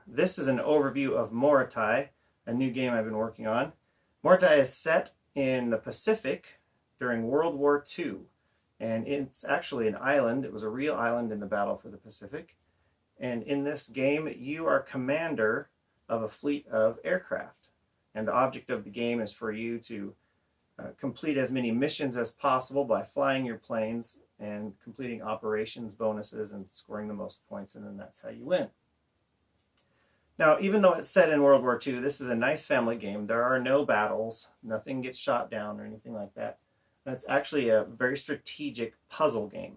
This is an overview of Morotai, a new game I've been working on. Morotai is set in the Pacific during World War II, and it's actually an island. It was a real island in the battle for the Pacific. And in this game, you are commander of a fleet of aircraft. And the object of the game is for you to complete as many missions as possible by flying your planes and completing operations bonuses and scoring the most points, and then that's how you win. Now, even though it's set in World War II, this is a nice family game. There are no battles, nothing gets shot down or anything like that. It's actually a very strategic puzzle game.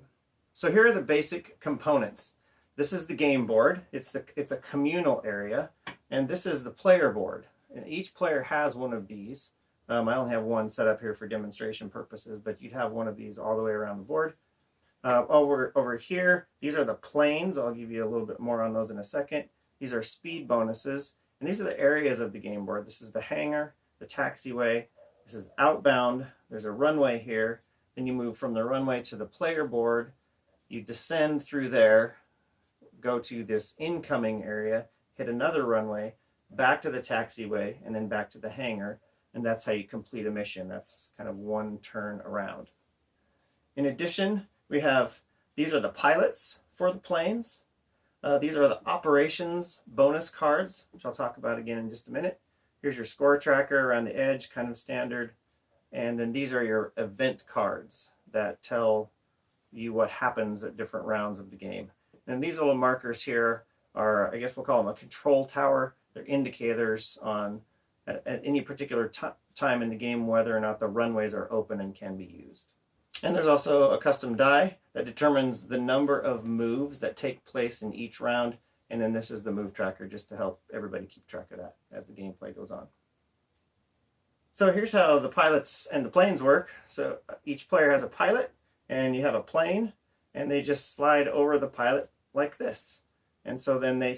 So here are the basic components. This is the game board. It's a communal area, and this is the player board. And each player has one of these. I only have one set up here for demonstration purposes, but you'd have one of these all the way around the board. Over here, these are the planes. I'll give you a little bit more on those in a second. These are speed bonuses, and these are the areas of the game board. This is the hangar, the taxiway. This is outbound. There's a runway here. Then you move from the runway to the player board. You descend through there, go to this incoming area, hit another runway, back to the taxiway, and then back to the hangar. And that's how you complete a mission. That's kind of one turn around. In addition, we have, these are the pilots for the planes. These are the operations bonus cards, which I'll talk about again in just a minute. Here's your score tracker around the edge, kind of standard. And then these are your event cards that tell you what happens at different rounds of the game. And these little markers here are, I guess we'll call them a control tower. They're indicators on at any particular time in the game whether or not the runways are open and can be used. And there's also a custom die that determines the number of moves that take place in each round. And then this is the move tracker just to help everybody keep track of that as the gameplay goes on. So here's how the pilots and the planes work. So each player has a pilot, and you have a plane, and they just slide over the pilot like this. And so then they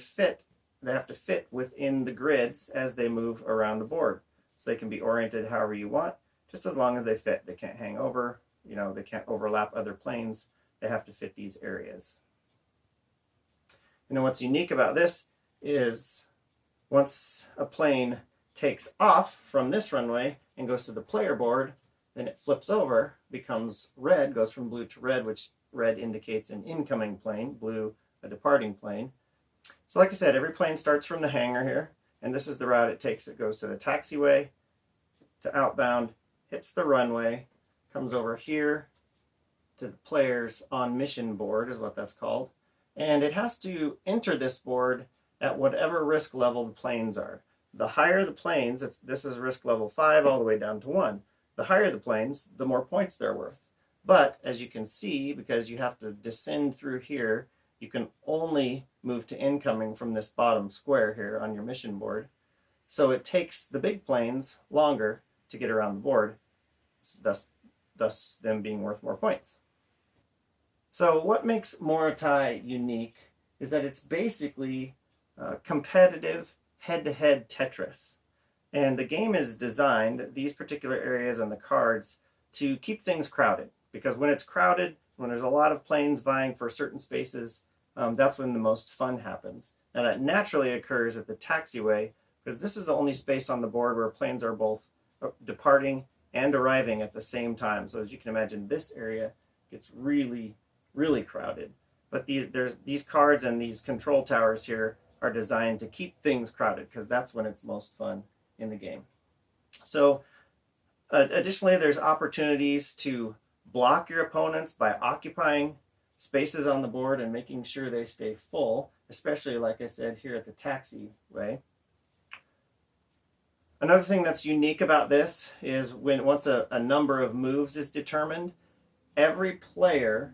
have to fit within the grids as they move around the board. So they can be oriented however you want, just as long as they fit. They can't hang over, they can't overlap other planes. They have to fit these areas. And what's unique about this is once a plane takes off from this runway and goes to the player board, then it flips over, becomes red, goes from blue to red, which red indicates an incoming plane, blue a departing plane. So like I said, every plane starts from the hangar here, and this is the route it takes. It goes to the taxiway, to outbound, hits the runway, comes over here to the players on mission board is what that's called. And it has to enter this board at whatever risk level the planes are. The higher the planes, this is risk level 5 all the way down to 1. The higher the planes, the more points they're worth. But as you can see, because you have to descend through here, you can only move to incoming from this bottom square here on your mission board. So it takes the big planes longer to get around the board, thus them being worth more points. So what makes Morotai unique is that it's basically competitive head-to-head Tetris. And the game is designed, these particular areas on the cards, to keep things crowded. Because when it's crowded, when there's a lot of planes vying for certain spaces, that's when the most fun happens. Now that naturally occurs at the taxiway, because this is the only space on the board where planes are both departing and arriving at the same time. So as you can imagine, this area gets really, really crowded. But these cards and these control towers here are designed to keep things crowded, because that's when it's most fun in the game. So additionally, there's opportunities to block your opponents by occupying spaces on the board and making sure they stay full, especially, like I said, here at the taxiway. Another thing that's unique about this is once a number of moves is determined, every player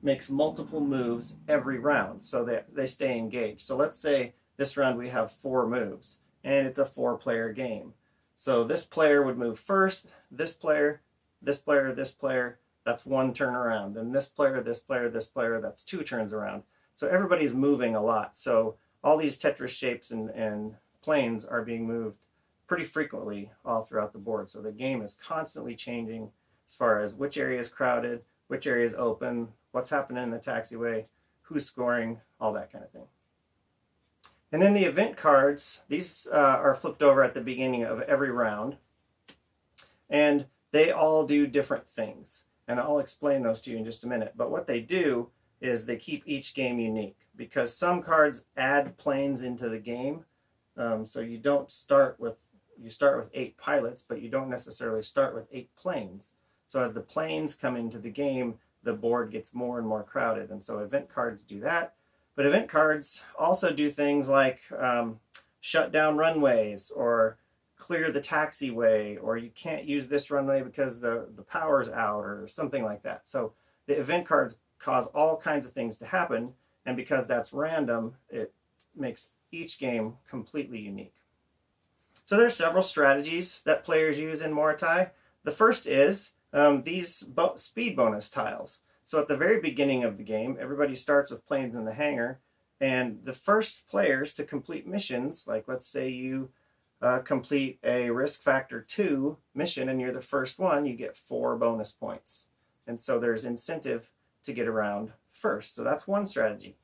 makes multiple moves every round, so they stay engaged. So let's say this round we have 4 moves, and it's a 4-player game. So this player would move first, this player, this player, this player, that's 1 turn around. And this player, this player, this player, that's 2 turns around. So everybody's moving a lot. So all these Tetris shapes and planes are being moved pretty frequently all throughout the board. So the game is constantly changing as far as which area is crowded, which area is open, what's happening in the taxiway, who's scoring, all that kind of thing. And then the event cards, these are flipped over at the beginning of every round. And they all do different things. And I'll explain those to you in just a minute. But what they do is they keep each game unique, because some cards add planes into the game. So you don't start with, you start with 8 pilots, but you don't necessarily start with 8 planes. So as the planes come into the game, the board gets more and more crowded. And so event cards do that. But event cards also do things like shut down runways, or clear the taxiway, or you can't use this runway because the power's out, or something like that. So the event cards cause all kinds of things to happen, and because that's random, it makes each game completely unique. So there's several strategies that players use in Morotai. The first is these speed bonus tiles. So at the very beginning of the game, everybody starts with planes in the hangar, and the first players to complete missions, like let's say you complete a risk factor 2 mission and you're the first one, you get 4 bonus points. And so there's incentive to get around first. So that's one strategy.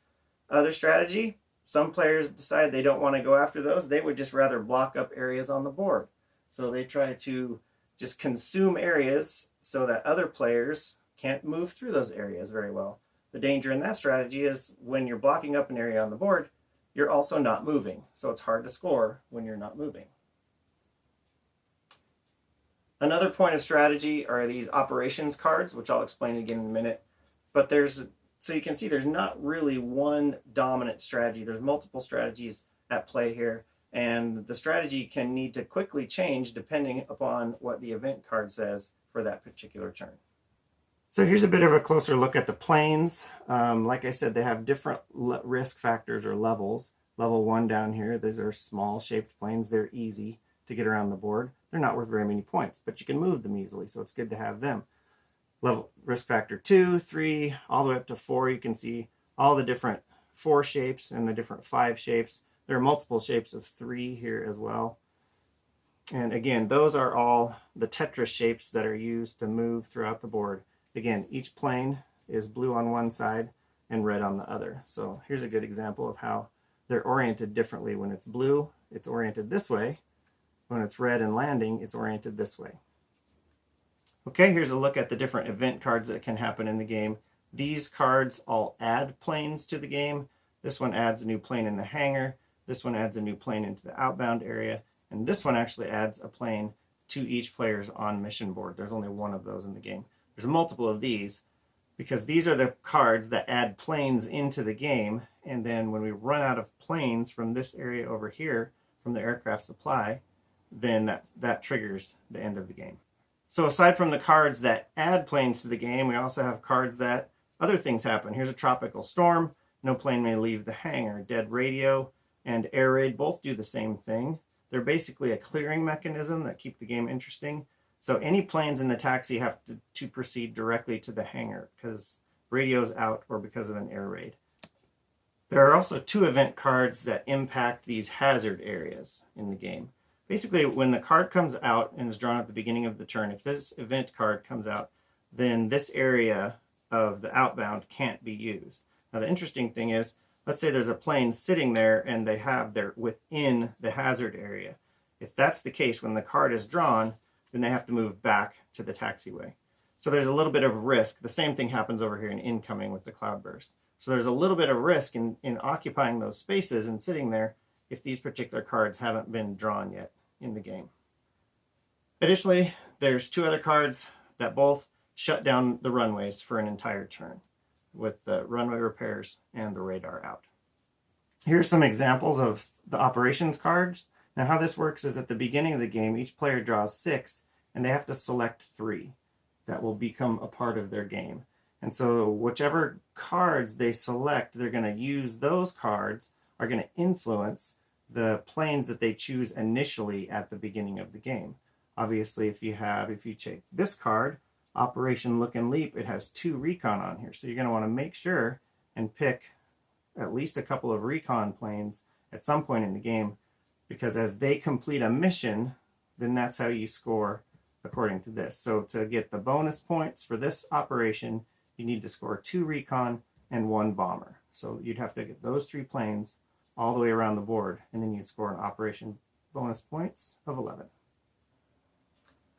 Other strategy, some players decide they don't want to go after those. They would just rather block up areas on the board. So they try to just consume areas so that other players can't move through those areas very well. The danger in that strategy is when you're blocking up an area on the board, you're also not moving. So it's hard to score when you're not moving. Another point of strategy are these operations cards, which I'll explain again in a minute. But so you can see there's not really one dominant strategy. There's multiple strategies at play here. And the strategy can need to quickly change depending upon what the event card says for that particular turn. So here's a bit of a closer look at the planes. Like I said, they have different risk factors or levels. Level 1 down here, these are small shaped planes. They're easy to get around the board. They're not worth very many points, but you can move them easily, so it's good to have them. Level risk factor 2, 3, all the way up to 4, you can see all the different 4 shapes and the different 5 shapes. There are multiple shapes of 3 here as well. And again, those are all the Tetris shapes that are used to move throughout the board. Again, each plane is blue on one side and red on the other. So here's a good example of how they're oriented differently. When it's blue, it's oriented this way. When it's red and landing, it's oriented this way. Okay, here's a look at the different event cards that can happen in the game. These cards all add planes to the game. This one adds a new plane in the hangar. This one adds a new plane into the outbound area. And this one actually adds a plane to each player's on mission board. There's only one of those in the game. There's multiple of these because these are the cards that add planes into the game. And then when we run out of planes from this area over here, from the aircraft supply, then that triggers the end of the game. So aside from the cards that add planes to the game, we also have cards that other things happen. Here's a tropical storm. No plane may leave the hangar. Dead radio and air raid both do the same thing. They're basically a clearing mechanism that keep the game interesting. So any planes in the taxi have to proceed directly to the hangar because radio's out or because of an air raid. There are also 2 event cards that impact these hazard areas in the game. Basically, when the card comes out and is drawn at the beginning of the turn, if this event card comes out, then this area of the outbound can't be used. Now, the interesting thing is, let's say there's a plane sitting there and they're within the hazard area. If that's the case, when the card is drawn, then they have to move back to the taxiway. So there's a little bit of risk. The same thing happens over here in incoming with the cloudburst. So there's a little bit of risk in occupying those spaces and sitting there if these particular cards haven't been drawn yet in the game. Additionally, there's 2 other cards that both shut down the runways for an entire turn with the runway repairs and the radar out. Here's some examples of the operations cards. Now how this works is at the beginning of the game, each player draws 6 and they have to select 3 that will become a part of their game. And so whichever cards they select, they're going to use those cards are going to influence the planes that they choose initially at the beginning of the game. Obviously, if you take this card, Operation Look and Leap, it has 2 recon on here. So you're going to want to make sure and pick at least a couple of recon planes at some point in the game, because as they complete a mission, then that's how you score according to this. So to get the bonus points for this operation, you need to score 2 recon and 1 bomber. So you'd have to get those 3 planes all the way around the board, and then you'd score an operation bonus points of 11.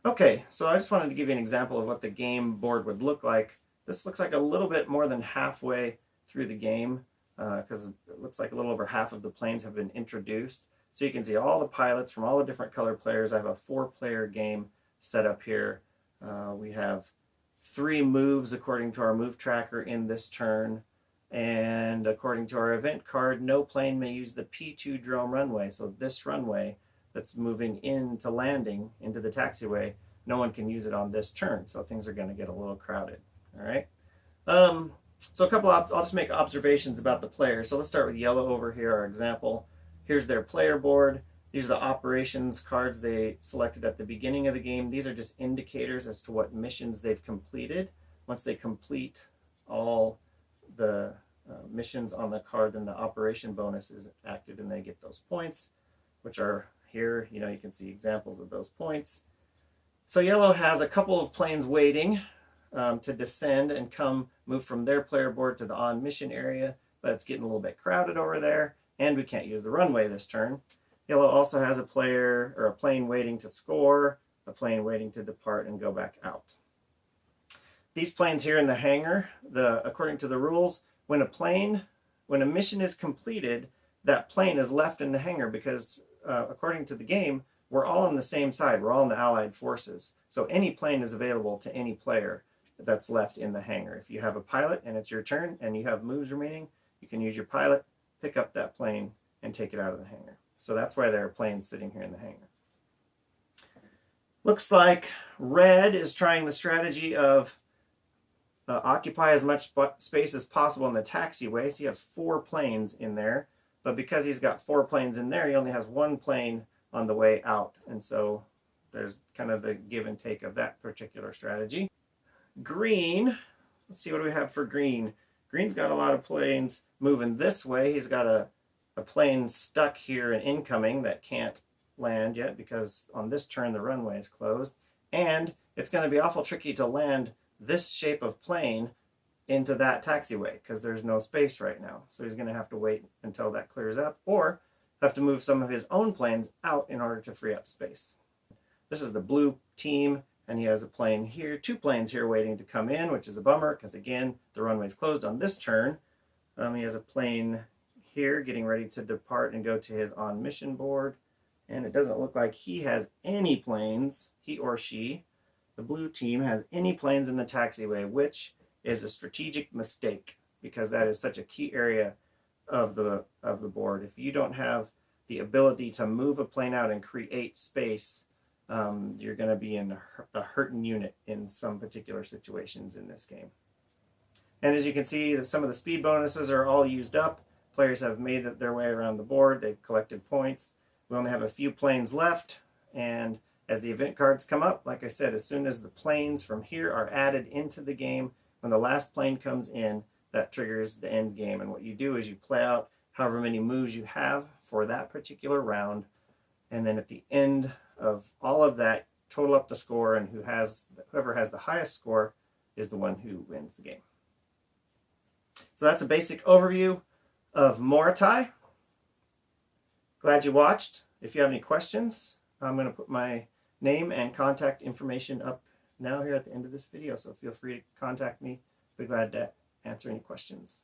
Okay, so I just wanted to give you an example of what the game board would look like. This looks like a little bit more than halfway through the game, because it looks like a little over half of the planes have been introduced. So you can see all the pilots from all the different color players. I have a 4-player game set up here. We have 3 moves according to our move tracker in this turn. And according to our event card, no plane may use the P2 drone runway. So this runway that's moving into landing into the taxiway, no one can use it on this turn. So things are going to get a little crowded. All right. So a couple I'll just make observations about the players. So let's start with yellow over here, our example. Here's their player board. These are the operations cards they selected at the beginning of the game. These are just indicators as to what missions they've completed. Once they complete all the missions on the card, then the operation bonus is active and they get those points, which are here. You know, you can see examples of those points. So yellow has a couple of planes waiting to descend and move from their player board to the on mission area, but it's getting a little bit crowded over there, and we can't use the runway this turn. Yellow also has a player or a plane waiting to score, a plane waiting to depart and go back out. These planes here in the hangar, according to the rules, when a mission is completed, that plane is left in the hangar because according to the game, we're all on the same side. We're all in the Allied forces. So any plane is available to any player that's left in the hangar. If you have a pilot and it's your turn and you have moves remaining, you can use your pilot, pick up that plane, and take it out of the hangar. So that's why there are planes sitting here in the hangar. Looks like red is trying the strategy of occupy as much space as possible in the taxiway. So he has 4 planes in there, but because he's got 4 planes in there, he only has 1 plane on the way out. And so there's kind of the give and take of that particular strategy. Green, let's see what do we have for green. Green's got a lot of planes moving this way. He's got a plane stuck here and incoming that can't land yet because on this turn the runway is closed. And it's going to be awful tricky to land this shape of plane into that taxiway because there's no space right now. So he's going to have to wait until that clears up or have to move some of his own planes out in order to free up space. This is the blue team, and he has a plane here, 2 planes here waiting to come in, which is a bummer because, again, the runway's closed on this turn. He has a plane here getting ready to depart and go to his on-mission board, and it doesn't look like he has any planes, he or she, the blue team, has any planes in the taxiway, which is a strategic mistake because that is such a key area of the board. If you don't have the ability to move a plane out and create space, you're going to be in a hurting unit in some particular situations in this game. And as you can see, some of the speed bonuses are all used up. Players have made their way around the board. They've collected points. We only have a few planes left, and as the event cards come up, like I said, as soon as the planes from here are added into the game, when the last plane comes in, that triggers the end game. And what you do is you play out however many moves you have for that particular round, and then at the end of all of that, total up the score, and whoever has the highest score is the one who wins the game. So that's a basic overview of Morotai. Glad you watched. If you have any questions, I'm going to put my name and contact information up now here at the end of this video, so feel free to contact me. I'd be glad to answer any questions.